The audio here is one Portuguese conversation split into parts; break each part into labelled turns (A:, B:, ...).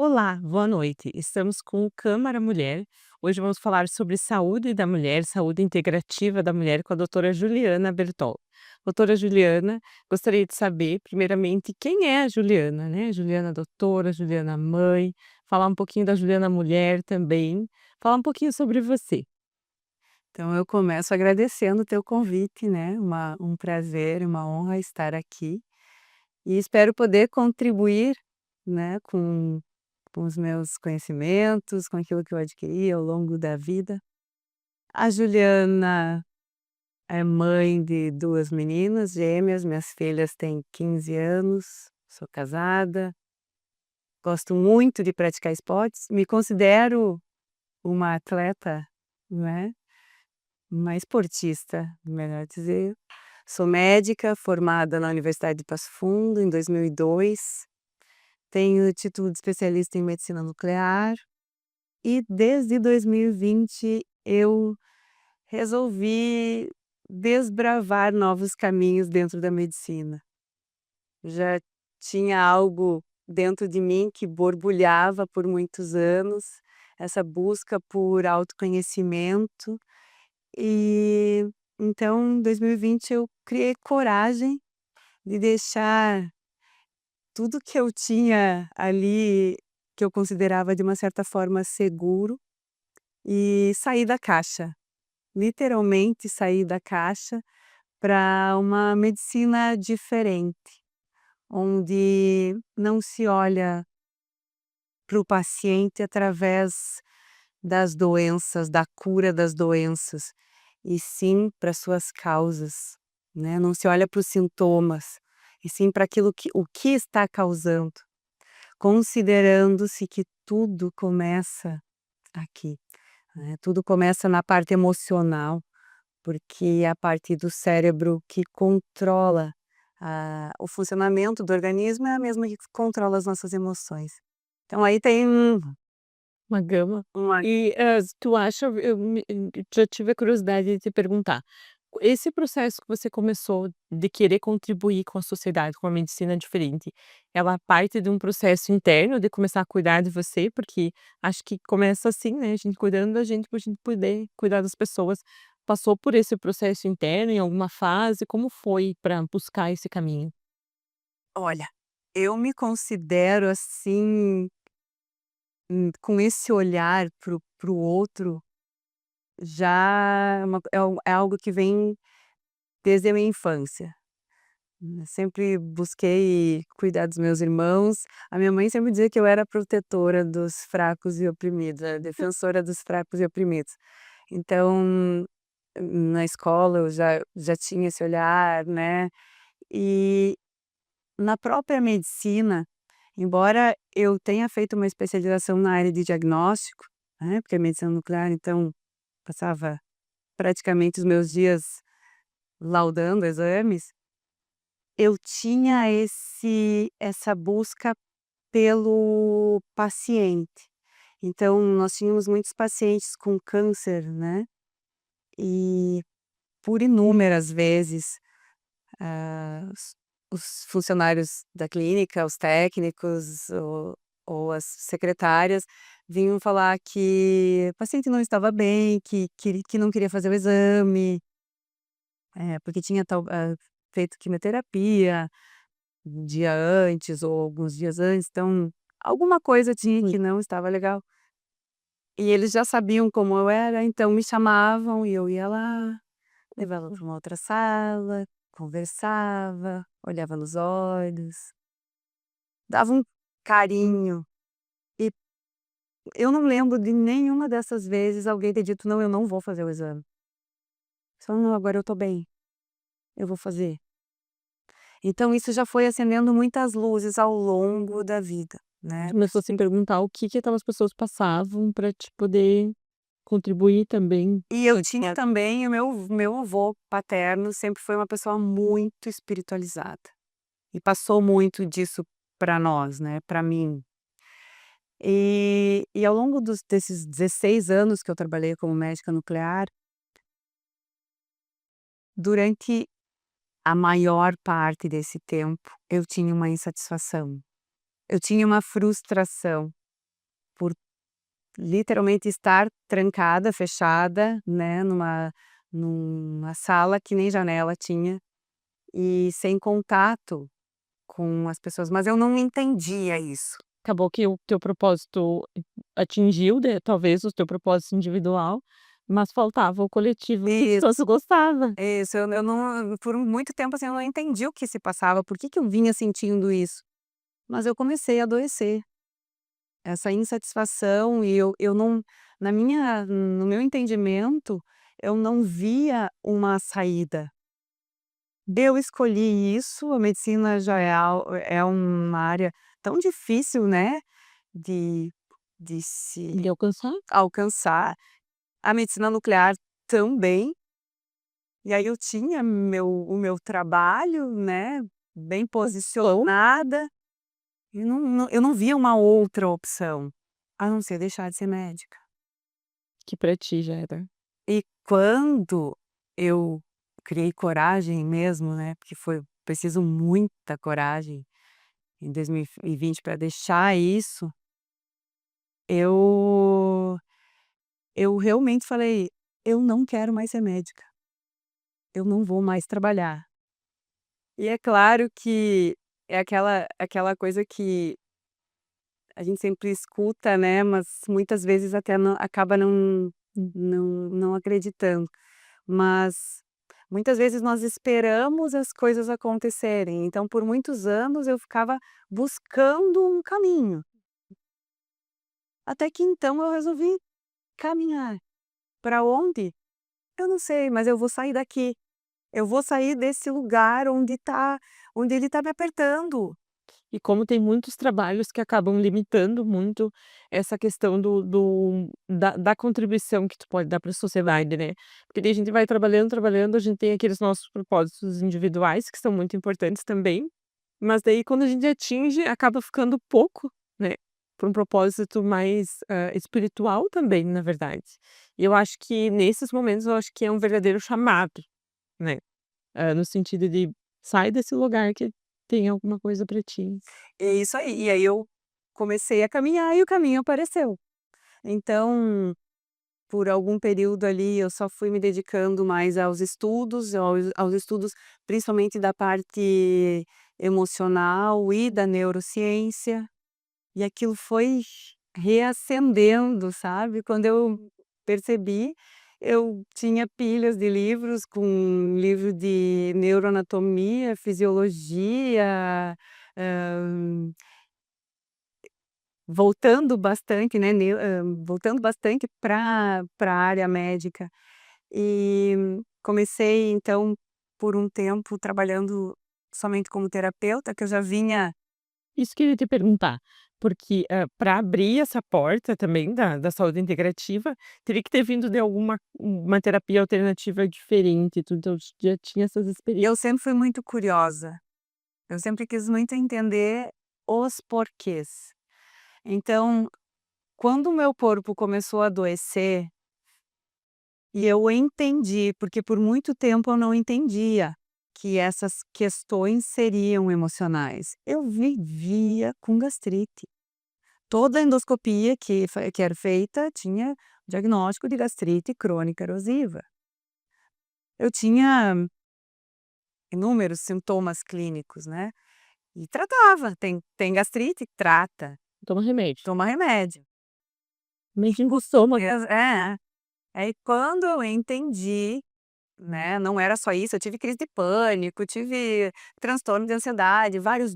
A: Olá, boa noite. Estamos com o Câmara Mulher. Hoje vamos falar sobre saúde da mulher, saúde integrativa da mulher com a doutora Juliana Bertol. Doutora Juliana, gostaria de saber, primeiramente, quem é a Juliana, né? Juliana doutora, Juliana mãe, falar um pouquinho da Juliana mulher também, falar um pouquinho sobre você.
B: Então eu começo agradecendo o teu convite, né, um prazer, uma honra estar aqui, e espero poder contribuir, né, com os meus conhecimentos, com aquilo que eu adquiri ao longo da vida. A Juliana é mãe de 2 meninas gêmeas, minhas filhas têm 15 anos, sou casada, gosto muito de praticar esportes, me considero uma atleta, né, uma esportista, melhor dizer. Sou médica formada na Universidade de Passo Fundo em 2002, tenho título de especialista em medicina nuclear e desde 2020 eu resolvi desbravar novos caminhos dentro da medicina. Já tinha algo dentro de mim que borbulhava por muitos anos, essa busca por autoconhecimento. E então, em 2020 eu criei coragem de deixar tudo que eu tinha ali, que eu considerava de uma certa forma seguro, e sair da caixa. Literalmente sair da caixa para uma medicina diferente, onde não se olha para o paciente através das doenças, da cura das doenças, e sim para suas causas, né, não se olha para os sintomas, e sim para aquilo que o que está causando, considerando-se que tudo começa aqui, né, tudo começa na parte emocional, porque é a parte do cérebro que controla o funcionamento do organismo é a mesma que controla as nossas emoções. Então aí tem
A: Uma gama.
B: uma
A: E, tu acha já tive a curiosidade de te perguntar, esse processo que você começou de querer contribuir com a sociedade, com a medicina diferente, ela parte de um processo interno de começar a cuidar de você? Porque acho que começa assim, né, a gente cuidando da gente, para a gente poder cuidar das pessoas. Passou por esse processo interno em alguma fase? Como foi para buscar esse caminho?
B: olha, eu me considero, assim, com esse olhar para o outro, já é algo que vem desde a minha infância. Sempre busquei cuidar dos meus irmãos. A minha mãe sempre dizia que eu era protetora dos fracos e oprimidos, a defensora dos fracos e oprimidos. Então, na escola eu já tinha esse olhar, né, e na própria medicina, embora eu tenha feito uma especialização na área de diagnóstico, né, porque é medicina nuclear, então passava praticamente os meus dias laudando exames, eu tinha essa busca pelo paciente. Então nós tínhamos muitos pacientes com câncer, né, e por inúmeras vezes, os funcionários da clínica, os técnicos ou as secretárias vinham falar que o paciente não estava bem, que não queria fazer o exame, porque tinha feito quimioterapia um dia antes ou alguns dias antes, então alguma coisa tinha que não estava legal. E eles já sabiam como eu era, então me chamavam e eu ia lá, levava para uma outra sala, conversava, olhava nos olhos, dava um carinho. E eu não lembro de nenhuma dessas vezes alguém ter dito: "Não, eu não vou fazer o exame". Só: "Não, agora eu tô bem, eu vou fazer". Então isso já foi acendendo muitas luzes ao longo da vida, né.
A: Começou a se perguntar o que que aquelas pessoas passavam para te poder contribuir também.
B: E eu tinha também o meu avô paterno sempre foi uma pessoa muito espiritualizada, e passou muito disso para nós, né, para mim. E ao longo desses 16 anos que eu trabalhei como médica nuclear, durante a maior parte desse tempo, eu tinha uma insatisfação, eu tinha uma frustração. por literalmente estar trancada, fechada, né, numa sala que nem janela tinha, e sem contato com as pessoas, mas eu não entendia isso.
A: Acabou que o teu propósito atingiu, né, talvez o teu propósito individual, mas faltava o coletivo que tu
B: Isso,
A: tanto gostava.
B: isso, eu não por muito tempo, assim, eu não entendi o que se passava, por que que eu vinha sentindo isso, mas eu comecei a adoecer. Essa insatisfação e eu não no meu entendimento, eu não via uma saída. Eu escolhi isso, a medicina já é uma área tão difícil, né, de de se
A: De alcançar.
B: alcançar, a medicina nuclear também, e aí eu tinha o meu trabalho, né, bem posicionada, e eu não via uma outra opção, a não ser deixar de ser médica.
A: Que pra ti já era.
B: E quando eu criei coragem mesmo, né, porque foi preciso muita coragem em 2020 para deixar isso, eu eu realmente falei: "Eu não quero mais ser médica, eu não vou mais trabalhar". E é claro que é aquela coisa que a gente sempre escuta, né, mas muitas vezes até não acaba não acreditando. Mas, muitas vezes nós esperamos as coisas acontecerem, então por muitos anos eu ficava buscando um caminho, até que então eu resolvi caminhar. Para onde? Eu não sei, mas eu vou sair daqui, eu vou sair desse lugar onde ele tá me apertando.
A: E como tem muitos trabalhos que acabam limitando muito essa questão da contribuição que tu pode dar para a sociedade, né. Porque daí a gente vai trabalhando, trabalhando, a gente tem aqueles nossos propósitos individuais que são muito importantes também, mas daí quando a gente atinge acaba ficando pouco, né, para um propósito mais, espiritual também, na verdade. E eu acho que nesses momentos eu acho que é um verdadeiro chamado, né, no sentido de sai desse lugar que tem alguma coisa para ti.
B: É isso aí, e aí eu comecei a caminhar e o caminho apareceu. Então, por algum período ali, eu só fui me dedicando mais aos estudos, principalmente da parte emocional e da neurociência, e aquilo foi reacendendo, sabe. Quando eu percebi, eu tinha pilhas de livros com livro de neuroanatomia, fisiologia, hã voltando bastante, né, voltando bastante para a área médica. E comecei então, por um tempo, trabalhando somente como terapeuta, que eu já vinha
A: Isso que eu ia te perguntar, porque, pra abrir essa porta também da saúde integrativa, teria que ter vindo de alguma uma terapia alternativa diferente, tu então já tinha essas
B: eu
A: experiências.
B: sempre fui muito curiosa, eu sempre quis muito entender os porquês. Então, quando o meu corpo começou a adoecer, e eu entendi, porque por muito tempo eu não entendia que essas questões seriam emocionais. Eu vivia com gastrite. Toda endoscopia que era feita tinha diagnóstico de gastrite crônica erosiva. Eu tinha inúmeros sintomas clínicos, né, e tratava. Tem gastrite? Trata,
A: Toma remédio.
B: toma remédio.
A: Remedinho do estômago.
B: É. Aí quando eu entendi, né, não era só isso, eu tive crise de pânico, tive transtorno de ansiedade, vários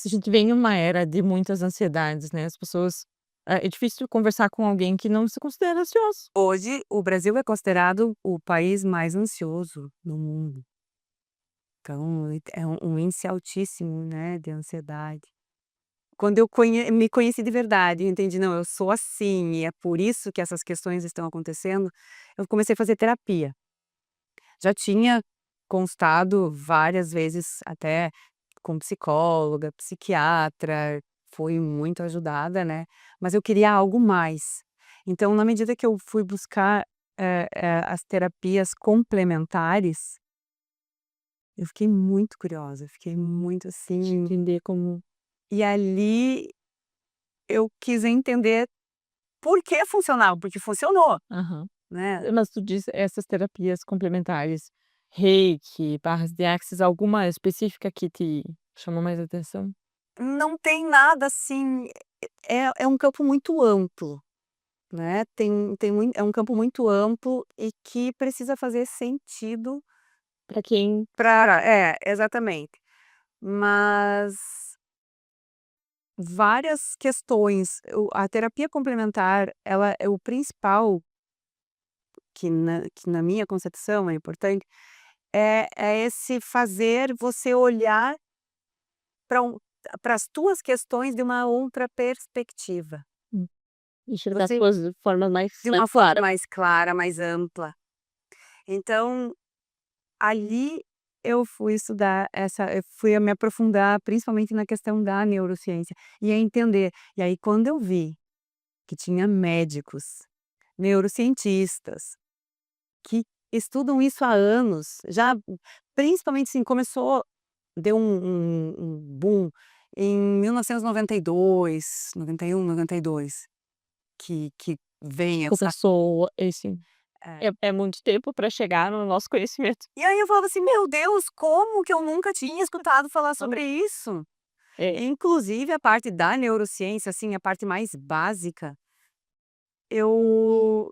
A: A
B: diagnósticos.
A: gente vem em uma era de muitas ansiedades, né, as pessoas é difícil conversar com alguém que não se considera ansioso.
B: Hoje, o Brasil é considerado o país mais ansioso no mundo. Então, é um índice altíssimo, né, de ansiedade. Quando eu me conheci de verdade, eu entendi: "Não, eu sou assim e é por isso que essas questões estão acontecendo", eu comecei a fazer terapia. Já tinha constado várias vezes até com psicóloga, psiquiatra, fui muito ajudada, né, mas eu queria algo mais. Então, na medida que eu fui buscar, as terapias complementares, eu fiquei muito curiosa, fiquei muito
A: De
B: assim,
A: entender como
B: e ali eu quis entender por que funcionava, porque funcionou,
A: Aham.
B: né.
A: Mas tu diz essas terapias complementares, Reiki, barras de axis, alguma específica que te chamou mais atenção?
B: Não tem nada assim, é um campo muito amplo, né, é um campo muito amplo e que precisa fazer sentido
A: Pra quem
B: para exatamente. Mas várias questões, a terapia complementar, ela é o principal, que na minha concepção é importante, é esse fazer você olhar para para as tuas questões de uma outra perspectiva.
A: hum, enxergar as
B: Você
A: coisas de forma
B: de
A: mais
B: uma forma
A: clara.
B: mais clara, mais ampla. Então, ali eu fui me aprofundar principalmente na questão da neurociência, e a entender. E aí quando eu vi que tinha médicos, neurocientistas, que estudam isso há anos, já principalmente, assim, deu um boom em 1992, 91, 92, que vem essa
A: Começou esse
B: é.
A: é muito tempo para chegar no nosso conhecimento.
B: E aí eu falava assim: "Meu Deus, como que eu nunca tinha escutado falar
A: Hã.
B: sobre isso?".
A: É,
B: Inclusive a parte da neurociência, assim, a parte mais básica, eu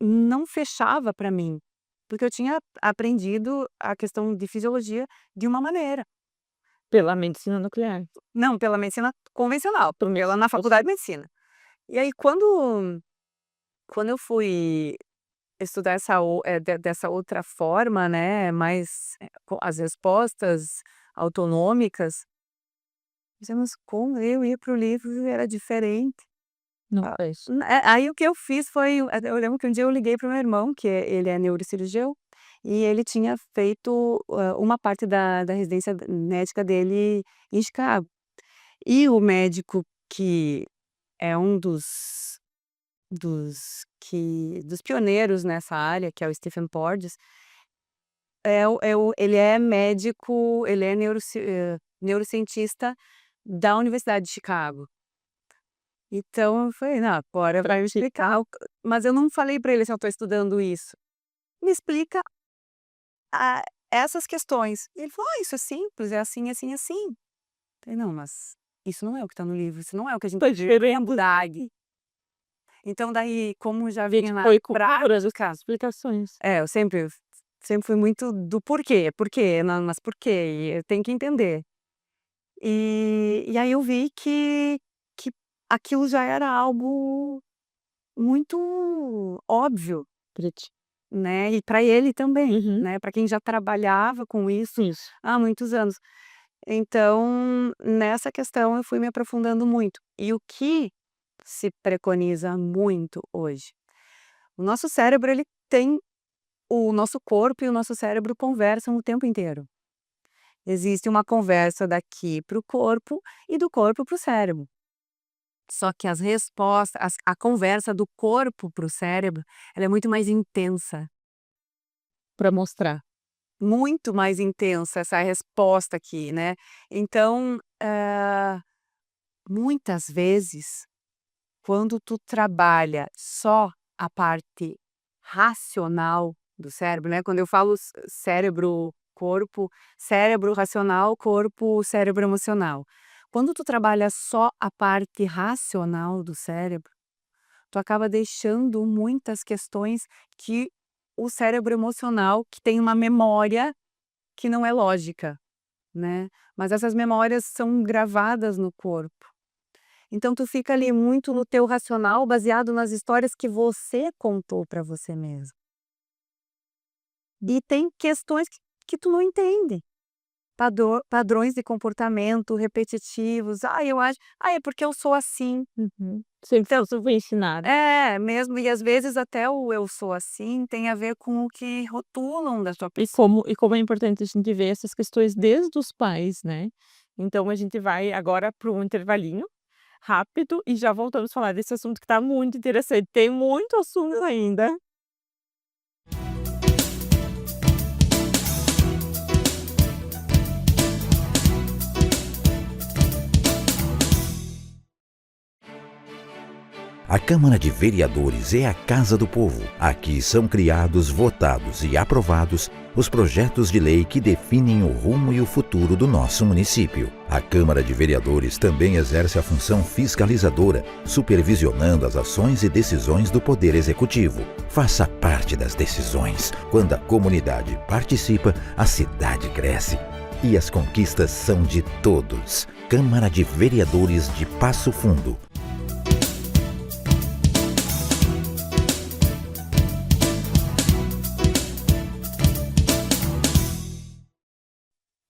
B: não fechava para mim, porque eu tinha aprendido a questão de fisiologia de uma maneira.
A: pela medicina nuclear.
B: Não, pela medicina convencional,
A: Pelo menos
B: pela na
A: eu
B: faculdade de medicina. E aí quando eu fui estudar dessa outra forma, né, mais, com as respostas autonômicas, mas como eu ia para o livro e era diferente.
A: não
B: Ah,
A: fez.
B: aí o que eu fiz foi eu lembro que um dia eu liguei para o meu irmão, ele é neurocirurgião, e ele tinha feito, uma parte da residência médica dele em Chicago. E o médico que é um dos pioneiros nessa área, que é o Stephen Porges, ele é médico, ele é neurocientista da Universidade de Chicago. Então eu falei: "Não, agora vai me explicar mas eu não falei para ele assim: "Eu estou estudando isso". "Me explica, ah, essas questões". E ele falou: "Ah, isso é simples, é assim, assim, assim". Falei: "Não, mas isso não é o que está no livro, isso não é o que a gente
A: Foi
B: vê na
A: diferente.
B: faculdade". Então daí, como já
A: Gente,
B: vinha na
A: foi por essas
B: prática,
A: explicações.
B: eu sempre fui muito do porquê, porquê, não, mas por quê? E eu tenho que entender. E aí eu vi que aquilo já era algo muito óbvio,
A: Pra ti.
B: né, e para ele também,
A: Uhum.
B: né, para quem já trabalhava com isso
A: Isso.
B: há muitos anos. Então, nessa questão eu fui me aprofundando muito. E o que se preconiza muito hoje? O nosso cérebro, ele tem o nosso corpo e o nosso cérebro conversam o tempo inteiro. Existe uma conversa daqui para o corpo e do corpo para o cérebro. Só que as respostas a conversa do corpo para o cérebro, ela é
A: Pra mostrar.
B: muito mais intensa essa resposta aqui, né. Então, muitas vezes, quando tu trabalha só a parte racional do cérebro, né, quando eu falo cérebro, corpo, cérebro racional, corpo, cérebro emocional. Quando tu trabalha só a parte racional do cérebro, tu acaba deixando muitas questões que o cérebro emocional, que tem uma memória que não é lógica, né, mas essas memórias são gravadas no corpo. Então tu fica ali muito no teu racional, baseado nas histórias que você contou para você mesmo. E tem questões que tu não entende, padrões de comportamento repetitivos, eu acho, é porque eu sou assim".
A: Uhum. Sempre
B: Então
A: foi ensinado.
B: mesmo, e às vezes até o "eu sou assim" tem a ver com o que rotulam da sua pessoa.
A: E como é importante a gente ver essas questões desde os pais, né. Então a gente vai agora para um intervalinho rápido e já voltamos a falar desse assunto que está muito interessante. Tem muito assunto ainda.
C: A Câmara de Vereadores é a Casa do Povo. Aqui são criados, votados e aprovados os projetos de lei que definem o rumo e o futuro do nosso município. A Câmara de Vereadores também exerce a função fiscalizadora, supervisionando as ações e decisões do Poder Executivo. Faça parte das decisões. Quando a comunidade participa, a cidade cresce. E as conquistas são de todos. Câmara de Vereadores de Passo Fundo.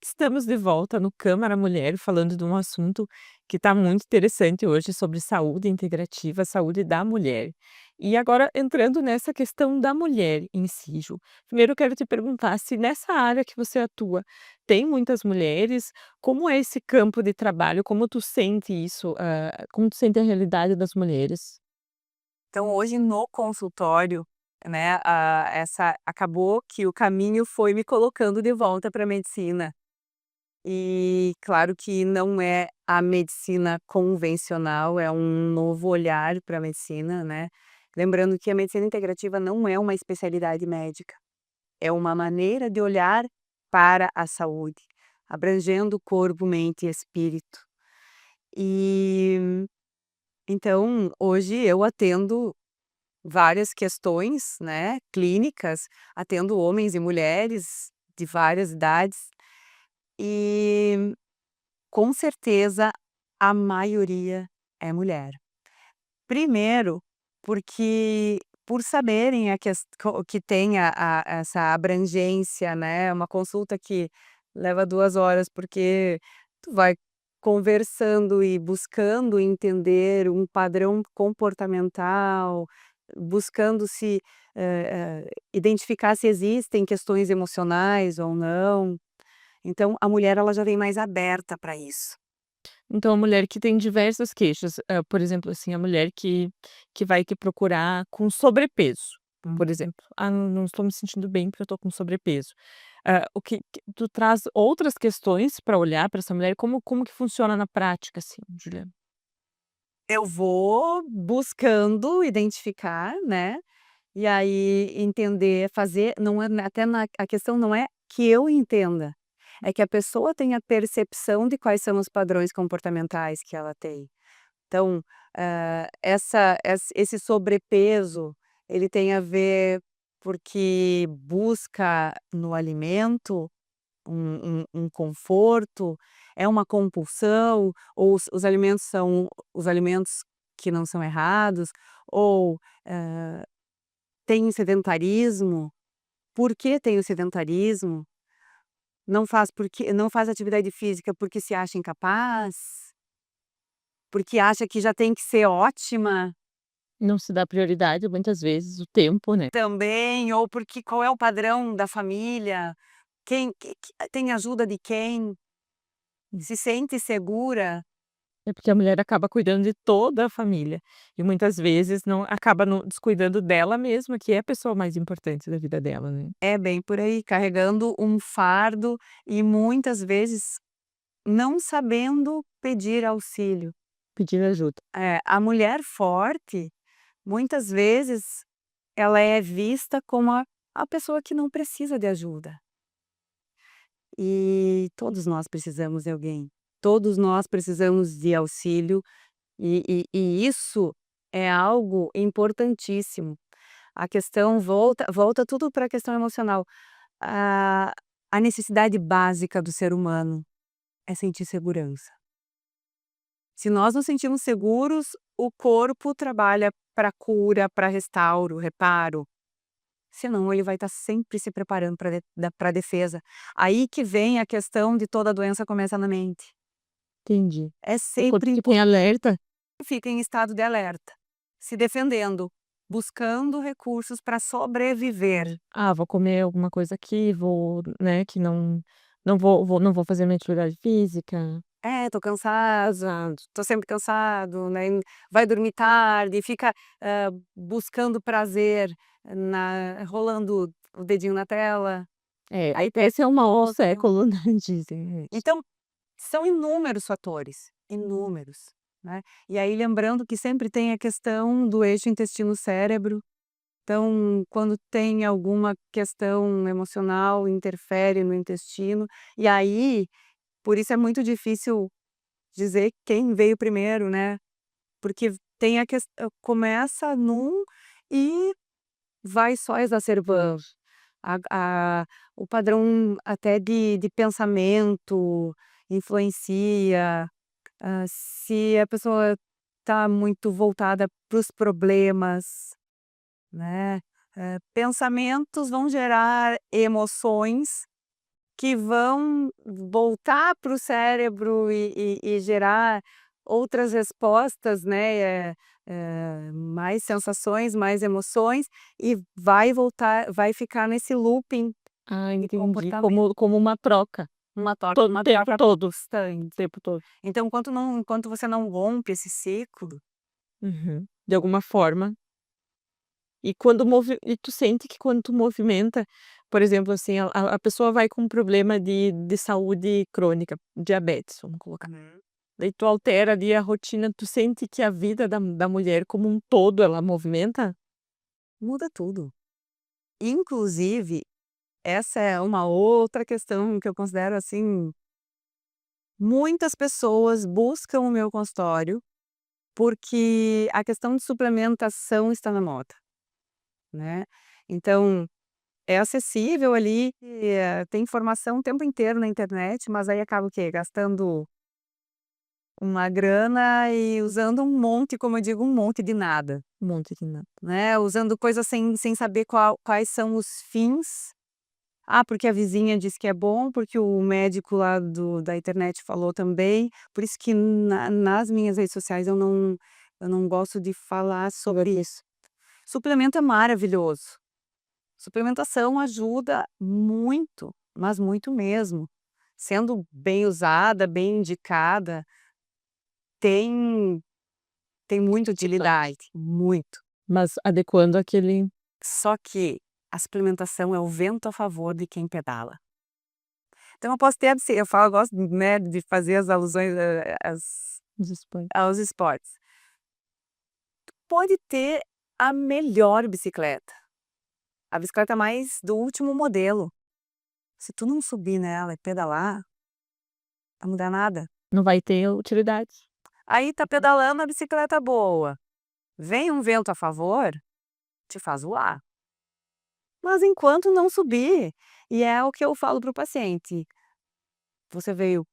A: Estamos de volta no Câmara Mulher, falando de um assunto que está muito interessante hoje sobre saúde integrativa, saúde da mulher. E agora, entrando nessa questão da mulher em si, Ju, primeiro eu quero te perguntar se nessa área que você atua tem muitas mulheres, como é esse campo de trabalho, como tu sente isso, como tu sente a realidade das mulheres?
B: Então hoje no consultório, né, essa acabou que o caminho foi me colocando de volta para a medicina. E claro que não é a medicina convencional, é um novo olhar para a medicina, né. Lembrando que a medicina integrativa não é uma especialidade médica, é uma maneira de olhar para a saúde, abrangendo corpo, mente e espírito. E, então, hoje eu atendo várias questões, né, clínicas, atendo homens e mulheres de várias idades, e com certeza a maioria é mulher. Primeiro, porque por saberem a que tem essa abrangência, né, uma consulta que leva 2 horas, porque tu vai conversando e buscando entender um padrão comportamental, buscando se, identificar se existem questões emocionais ou não. Então a mulher ela já vem mais aberta para isso.
A: Então a mulher que tem diversas queixas, por exemplo, assim, a mulher que vai te procurar com sobrepeso, por exemplo: "Ah, não estou me sentindo bem porque eu estou com sobrepeso". O que tu traz outras questões para olhar para essa mulher, como que funciona na prática, assim, Juliana?
B: Eu vou buscando identificar, né, e aí entender, fazer não é até na a questão não é que eu entenda, é que a pessoa tenha percepção de quais são os padrões comportamentais que ela tem. Então, esse sobrepeso, ele tem a ver porque busca no alimento um conforto, é uma compulsão, ou os alimentos são os alimentos que não são errados, ou, tem sedentarismo. Por que tem o sedentarismo? Não faz atividade física porque se acha incapaz? Porque acha que já tem que ser ótima?
A: Não se dá prioridade muitas vezes o tempo, né.
B: Também, ou porque qual é o padrão da família? Quem que tem ajuda de quem? Se sente segura?
A: É porque a mulher acaba cuidando de toda a família, e muitas vezes não acaba não descuidando dela mesma, que é a pessoa mais importante da vida dela, né.
B: É bem por aí, carregando um fardo e muitas vezes não sabendo pedir auxílio.
A: Pedir ajuda.
B: A mulher forte, muitas vezes, ela é vista como a pessoa que não precisa de ajuda. E todos nós precisamos de alguém. Todos nós precisamos de auxílio e isso é algo importantíssimo. A questão volta tudo para a questão emocional. A a necessidade básica do ser humano é sentir segurança. Se nós nos sentimos seguros, o corpo trabalha para cura, para restauro, reparo, senão ele vai estar sempre se preparando para defesa. Aí que vem a questão de toda doença começa na mente.
A: Entendi.
B: É
A: O corpo
B: sempre
A: fica em alerta.
B: fica em estado de alerta, se defendendo, buscando recursos para sobreviver.
A: "Ah, vou comer alguma coisa aqui, vou, né, que não vou fazer minha atividade física".
B: É, tô cansada, tô sempre cansado, né, vai dormir tarde, fica, buscando prazer rolando o dedinho na tela.
A: É,
B: Aí
A: esse é o mal do
B: outro.
A: século, né, dizem.
B: Então, são inúmeros fatores, inúmeros. né. E aí lembrando que sempre tem a questão do eixo intestino-cérebro, então quando tem alguma questão emocional, interfere no intestino, e aí, por isso é muito difícil dizer quem veio primeiro, né, porque tem a questão começa num e vai só exacerbando. A o padrão até de pensamento influencia, se a pessoa está muito voltada para os problemas, né, pensamentos vão gerar emoções que vão voltar para o cérebro e gerar outras respostas, né, mais sensações, mais emoções, e vai voltar vai ficar nesse looping
A: Ah,
B: de
A: entendi,
B: comportamento.
A: como uma troca, todo
B: Uma
A: tempo
B: troca
A: todo, o
B: constante.
A: tempo todo.
B: Então enquanto você não rompe esse ciclo,
A: Uhum. De alguma forma. E tu sente que quando tu movimenta, por exemplo, assim, a pessoa vai com um problema de saúde crônica, diabetes, vamos colocar.
B: uhum,
A: Daí tu altera ali a rotina, tu sente que a vida da mulher como um todo ela movimenta?
B: muda tudo. Inclusive, essa é uma outra questão que eu considero, assim, muitas pessoas buscam o meu consultório, porque a questão de suplementação está na moda, né. Então, é acessível ali, tem informação o tempo inteiro na internet, mas aí acaba o quê? Gastando uma grana e usando um monte, como eu digo, um monte de nada,
A: Um monte de nada.
B: né, usando coisas sem saber quais são os fins. Ah, porque a vizinha disse que é bom, porque o médico lá da internet falou também, por isso que nas minhas redes sociais eu não gosto de falar sobre isso. Suplemento é maravilhoso, suplementação ajuda muito, mas muito mesmo. Sendo bem usada, bem indicada, tem tem muita utilidade, muito.
A: Mas adequando aquele
B: Só que a suplementação é o vento a favor de quem pedala. Então eu posso ter assim, eu falo, eu gosto, né, de fazer as alusões,
A: desespero.
B: aos esportes. Pode ter a melhor bicicleta, a bicicleta mais do último modelo, se tu não subir nela e pedalar, não vai mudar nada.
A: Não vai ter utilidade.
B: Aí tá pedalando a bicicleta boa, vem um vento a favor, te faz voar. Mas enquanto não subir, e é o que eu falo para o paciente, você veio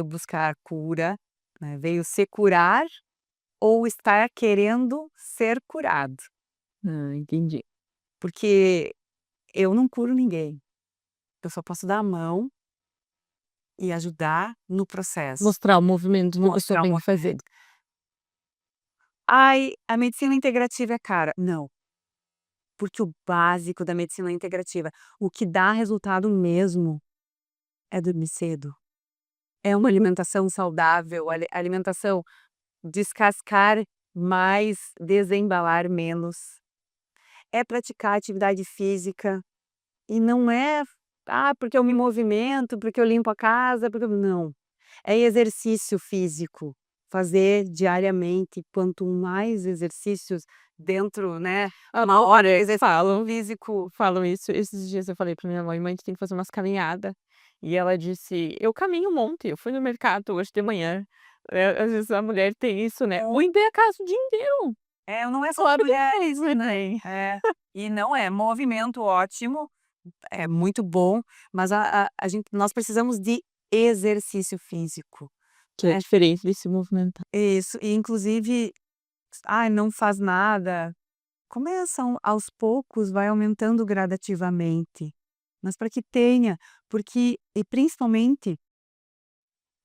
B: buscar cura, né, veio se curar ou estar querendo ser curado,
A: Ah, entendi.
B: porque eu não curo ninguém, eu só posso dar a mão e ajudar no processo,
A: Mostrar o movimento que a pessoa
B: mostrar o
A: tem que fazer.
B: movimento. "Ai, a medicina integrativa é cara", não, porque o básico da medicina integrativa, o que dá resultado mesmo é dormir cedo, é uma alimentação saudável, alimentação, descascar mais, desembalar menos, é praticar atividade física. E não é: "Ah, porque eu me movimento, porque eu limpo a casa, porque eu", não. É exercício físico, fazer diariamente, quanto mais exercícios dentro, né, uma hora exercício
A: Falam
B: físico.
A: falam isso. Esses dias eu falei pra minha mãe: "Mãe, a gente tem que fazer umas caminhada". E ela disse: "Eu caminho um monte, eu fui no mercado hoje de manhã". Às vezes a mulher tem isso, né, ou em a casa o dia inteiro.
B: Não é só
A: Claro que
B: mulher.
A: é isso, né.
B: É, e não é movimento ótimo, é muito bom, mas nós precisamos de exercício físico,
A: Que é
B: né.
A: diferente de se movimentar.
B: Isso, e inclusive, "Ai, não faz nada", começam aos poucos, vai aumentando gradativamente, mas para que tenha, porque e principalmente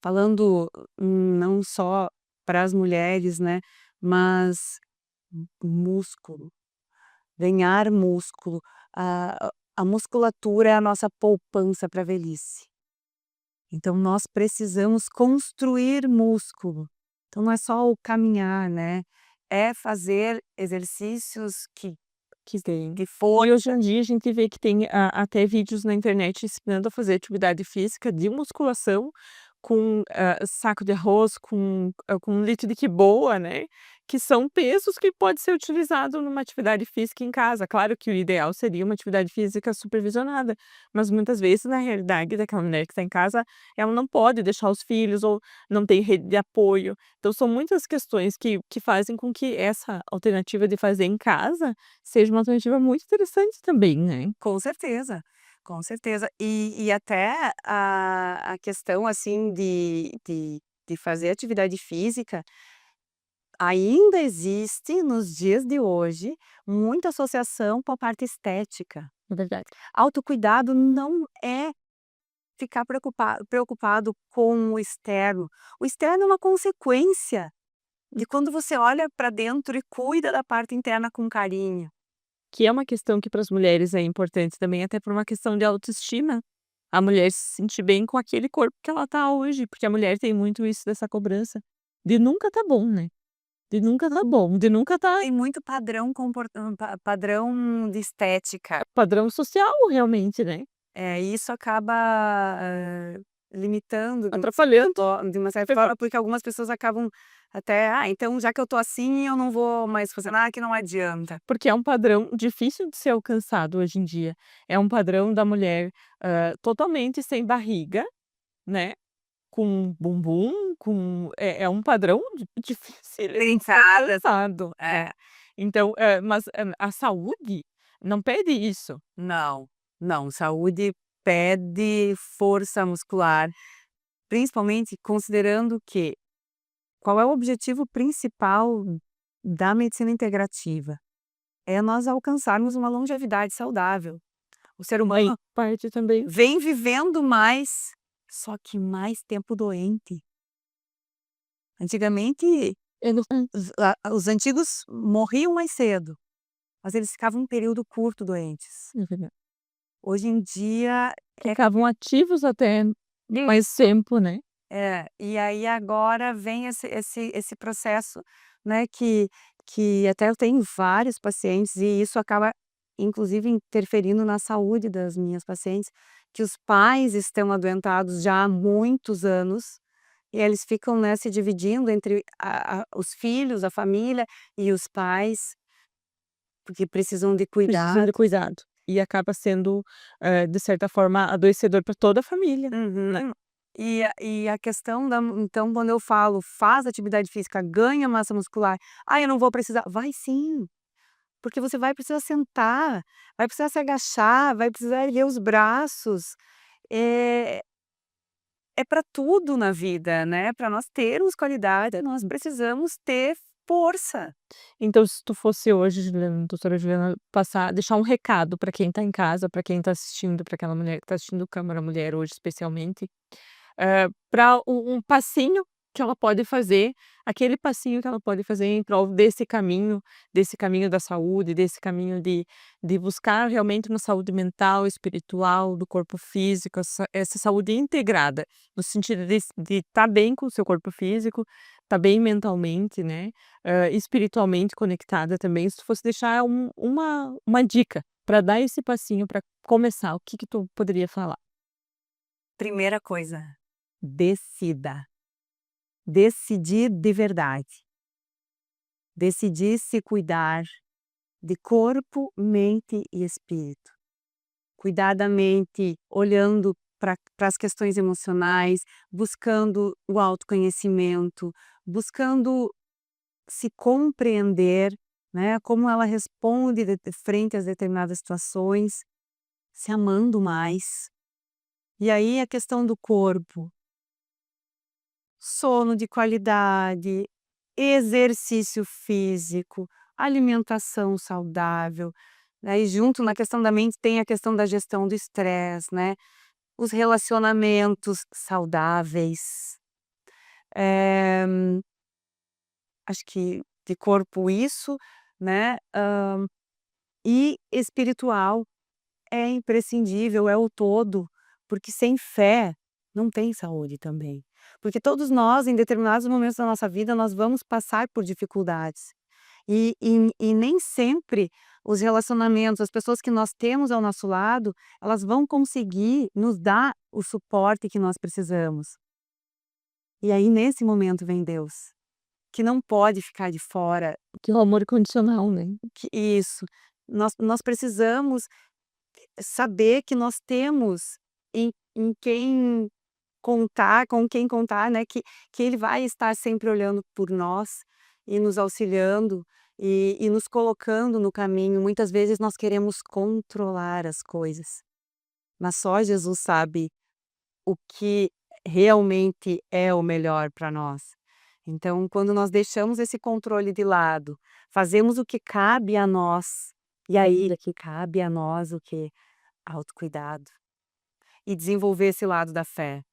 B: falando, não só para as mulheres, né, mas músculo, ganhar músculo, a musculatura é a nossa poupança para a velhice. Então nós precisamos construir músculo. Então não é só o caminhar, né, é fazer exercícios
A: Que tem.
B: que
A: E
B: força.
A: hoje em dia a gente vê que tem até vídeos na internet ensinando a fazer atividade física de musculação saco de arroz, com 1 litro de quiboa, né, que são pesos que pode ser utilizado numa atividade física em casa. Claro que o ideal seria uma atividade física supervisionada, mas muitas vezes, na realidade daquela mulher que está em casa, ela não pode deixar os filhos ou não tem rede de apoio. Então são muitas questões que fazem com que essa alternativa de fazer em casa seja uma alternativa muito interessante também, né.
B: Com certeza, com certeza. E até a questão, assim, de fazer atividade física, ainda existe, nos dias de hoje, muita associação com a parte estética.
A: É verdade.
B: Autocuidado não é ficar preocupado com o externo. O externo é uma consequência de quando você olha para dentro e cuida da parte interna com carinho.
A: Que é uma questão que para as mulheres é importante também, até por uma questão de autoestima. A mulher se sentir bem com aquele corpo que ela tá hoje, porque a mulher tem muito isso dessa cobrança, de nunca tá bom, né, de nunca tá bom, de nunca tá
B: Tem muito padrão de estética.
A: padrão social realmente, né,
B: Isso acaba, limitando
A: atrapalhando.
B: de uma certa forma, porque algumas pessoas acabam até: "Ah, então já que eu tô assim, eu não vou mais fazer nada, que não adianta".
A: Porque é um padrão difícil de ser alcançado hoje em dia. É um padrão da mulher, totalmente sem barriga, né, com bumbum, é um padrão difícil de ser
B: Trincadas.
A: alcançado.
B: É.
A: Então, mas, a saúde não pede isso.
B: Não, não, saúde pede força muscular, principalmente considerando que qual é o objetivo principal da medicina integrativa? É nós alcançarmos uma longevidade saudável. O ser
A: Uma
B: humano
A: parte também
B: vem vivendo mais, só que mais tempo doente. Antigamente,
A: é no
B: os antigos morriam mais cedo, mas eles ficavam um período curto doentes.
A: é verdade.
B: Hoje em dia
A: Ficavam ativos até mais tempo, né.
B: e aí agora vem esse processo, né, que até eu tenho vários pacientes e isso acaba inclusive interferindo na saúde das minhas pacientes, que os pais estão adoentados já há muitos anos, e eles ficam, né, se dividindo entre os filhos, a família e os pais, porque precisam de
A: Precisa
B: cuidado.
A: de cuidado. E acaba sendo, de certa forma, adoecedor para toda a família.
B: Uhum. E a questão da então quando eu falo: "Faz atividade física, ganha massa muscular". "Ah, eu não vou precisar". Vai sim, porque você vai precisar sentar, vai precisar se agachar, vai precisar erguer os braços. É é para tudo na vida, né, para nós termos qualidade, nós precisamos ter força.
A: Então, se tu fosse hoje, Juliana, doutora Juliana, deixar um recado para quem está em casa, para quem está assistindo, para aquela mulher que está assistindo Câmara Mulher hoje especialmente, pra um passinho que ela pode fazer, aquele passinho que ela pode fazer em prol desse caminho da saúde, desse caminho de buscar realmente uma saúde mental, espiritual, do corpo físico, essa saúde integrada, no sentido de estar bem com o seu corpo físico, estar bem mentalmente, né, espiritualmente conectada também. Se tu fosse deixar uma dica para dar esse passinho para começar, o que que tu poderia falar?
B: Primeira coisa, decida. Decidir de verdade. Decidir se cuidar de corpo, mente e espírito. Cuidar da mente olhando para as questões emocionais, buscando o autoconhecimento, buscando se compreender, né, como ela responde frente às determinadas situações, se amando mais. E aí a questão do corpo, sono de qualidade, exercício físico, alimentação saudável, né, e junto na questão da mente tem a questão da gestão do estresse, né, os relacionamentos saudáveis. Eh, Acho que de corpo isso, né, e espiritual é imprescindível, é o todo, porque sem fé não tem saúde também. Porque todos nós, em determinados momentos da nossa vida, nós vamos passar por dificuldades. E nem sempre os relacionamentos, as pessoas que nós temos ao nosso lado, elas vão conseguir nos dar o suporte que nós precisamos. E aí nesse momento vem Deus, que não pode ficar de fora,
A: Que é o amor incondicional, né.
B: que isso, nós precisamos saber que nós temos em quem contar, com quem contar, né, que ele vai estar sempre olhando por nós e nos auxiliando e nos colocando no caminho. Muitas vezes nós queremos controlar as coisas, mas só Jesus sabe o que realmente é o melhor para nós. Então, quando nós deixamos esse controle de lado, fazemos o que cabe a nós, e aí que cabe a nós o que? Autocuidado e desenvolver esse lado da fé.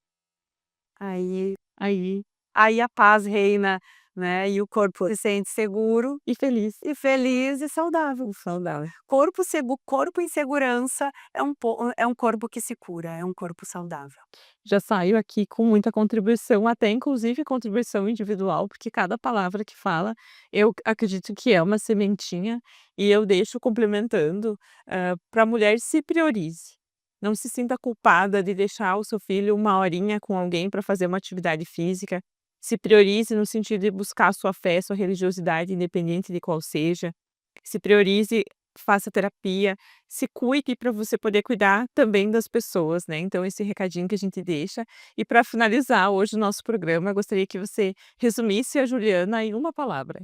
B: Aí
A: Aí
B: aí a paz reina, né, e o corpo se sente seguro
A: e feliz.
B: e feliz e saudável.
A: Saudável.
B: Corpo em segurança é um corpo que se cura, é um corpo saudável.
A: Já saio aqui com muita contribuição, até inclusive contribuição individual, porque cada palavra que fala, eu acredito que é uma sementinha, e eu deixo complementando, pra mulher: se priorize. Não se sinta culpada de deixar o seu filho uma horinha com alguém para fazer uma atividade física. Se priorize no sentido de buscar a sua fé, sua religiosidade, independente de qual seja. Se priorize, faça terapia, se cuide para você poder cuidar também das pessoas, né. Então esse recadinho que a gente deixa. E para finalizar hoje o nosso programa, eu gostaria que você resumisse a Juliana em uma palavra.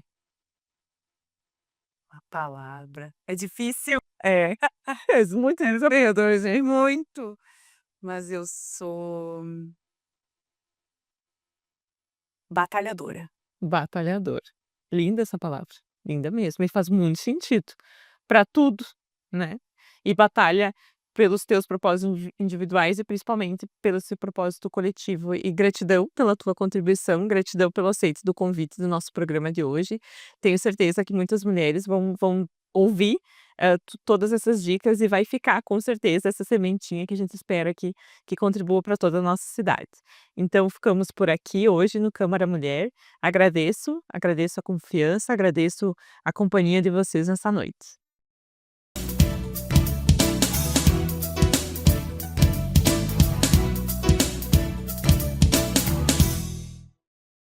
B: A palavra é difícil,
A: É, é muito desafiador, gente.
B: muito, mas eu sou batalhadora.
A: Batalhador. Linda essa palavra, linda mesmo, e faz muito sentido para tudo, né. E batalha pelos teus propósitos individuais e principalmente pelo seu propósito coletivo. E gratidão pela tua contribuição, gratidão pelo aceite do convite do nosso programa de hoje. Tenho certeza que muitas mulheres vão ouvir, todas essas dicas e vai ficar com certeza essa sementinha que a gente espera que contribua para toda a nossa cidade. Então ficamos por aqui hoje no Câmara Mulher. Agradeço a confiança, agradeço a companhia de vocês nessa noite.